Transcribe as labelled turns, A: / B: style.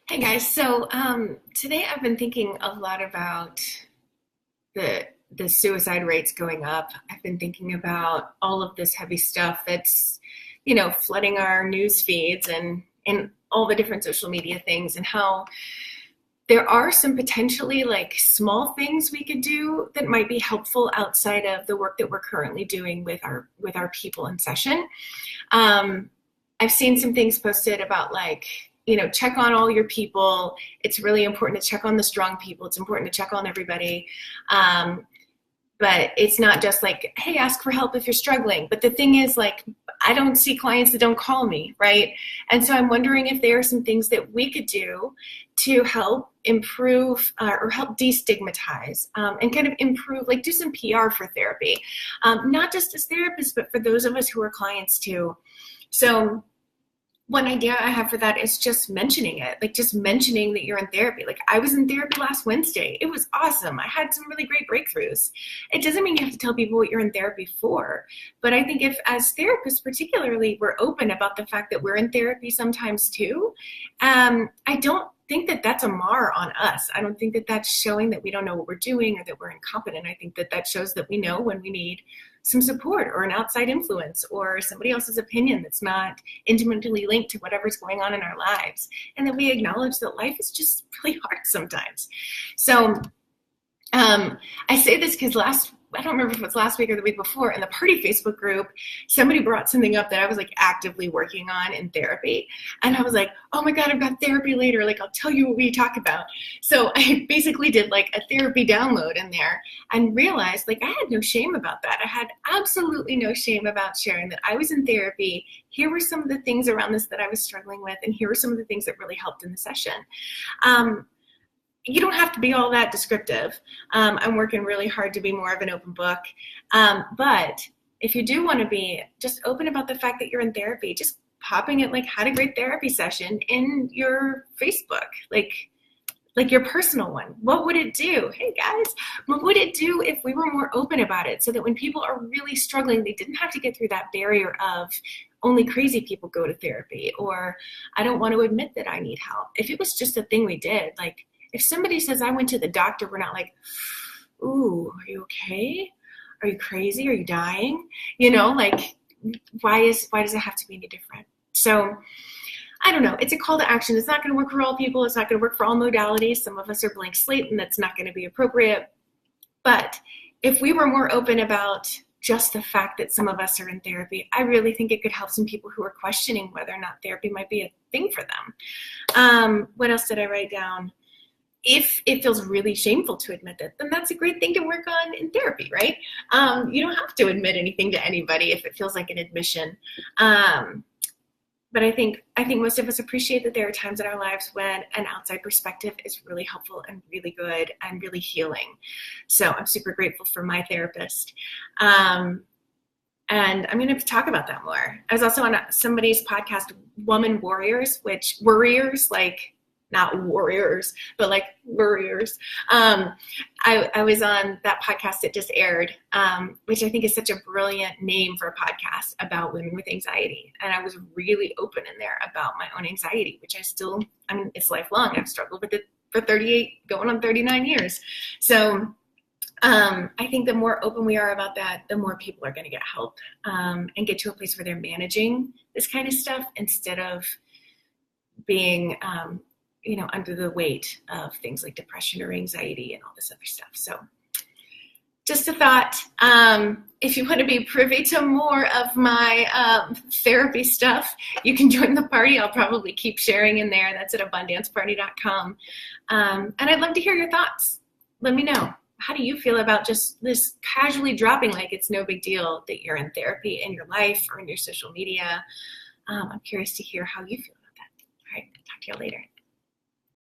A: Hey guys, so today I've been thinking a lot about the suicide rates going up. I've been thinking about all of this heavy stuff that's, flooding our news feeds and all the different social media things, and how there are some potentially like small things we could do that might be helpful outside of the work that we're currently doing with our people in session. Um, I've seen some things posted about like, check on all your people. It's really important to check on the strong people. It's important to check on everybody. But it's not just like, hey, ask for help if you're struggling. But the thing is, like, I don't see clients that don't call me, right? And so I'm wondering if there are some things that we could do to help improve or help destigmatize and kind of improve, like do some PR for therapy, not just as therapists, but for those of us who are clients too. So one idea I have for that is just mentioning it, like just mentioning that you're in therapy. Like I was in therapy last Wednesday. It was awesome. I had some really great breakthroughs. It doesn't mean you have to tell people what you're in therapy for. But I think if as therapists particularly, we're open about the fact that we're in therapy sometimes too, I don't think that that's a mar on us. I don't think that that's showing that we don't know what we're doing or that we're incompetent. I think that that shows that we know when we need some support or an outside influence or somebody else's opinion that's not intimately linked to whatever's going on in our lives, and that we acknowledge that life is just really hard sometimes. So I say this because I don't remember if it was last week or the week before, in the party Facebook group, somebody brought something up that I was like actively working on in therapy. And I was like, oh my God, I've got therapy later. Like, I'll tell you what we talk about. So I basically did like a therapy download in there and realized like I had no shame about that. I had absolutely no shame about sharing that I was in therapy. Here were some of the things around this that I was struggling with. And here were some of the things that really helped in the session. You don't have to be all that descriptive. I'm working really hard to be more of an open book. But if you do want to be just open about the fact that you're in therapy, just popping it like had a great therapy session in your Facebook, like your personal one. What would it do? Hey guys, what would it do if we were more open about it so that when people are really struggling, they didn't have to get through that barrier of only crazy people go to therapy, or I don't want to admit that I need help. If it was just a thing we did, like, if somebody says, I went to the doctor, we're not like, ooh, are you okay? Are you crazy? Are you dying? Like, why does it have to be any different? So I don't know. It's a call to action. It's not going to work for all people. It's not going to work for all modalities. Some of us are blank slate, and that's not going to be appropriate. But if we were more open about just the fact that some of us are in therapy, I really think it could help some people who are questioning whether or not therapy might be a thing for them. What else did I write down? If it feels really shameful to admit that, then that's a great thing to work on in therapy, right? You don't have to admit anything to anybody if it feels like an admission. But I think most of us appreciate that there are times in our lives when an outside perspective is really helpful and really good and really healing. So I'm super grateful for my therapist. And I'm going to talk about that more. I was also on somebody's podcast, Woman Warriors, which worriers, like, not warriors, but like worriers. I was on that podcast that just aired, which I think is such a brilliant name for a podcast about women with anxiety. And I was really open in there about my own anxiety, which it's lifelong. I've struggled with it for 38, going on 39 years. So I think the more open we are about that, the more people are going to get help and get to a place where they're managing this kind of stuff instead of being under the weight of things like depression or anxiety and all this other stuff. So just a thought. If you want to be privy to more of my therapy stuff, you can join the party. I'll probably keep sharing in there. That's at abundanceparty.com. And I'd love to hear your thoughts. Let me know. How do you feel about just this casually dropping like it's no big deal that you're in therapy in your life or in your social media? I'm curious to hear how you feel about that. All right, talk to you all later.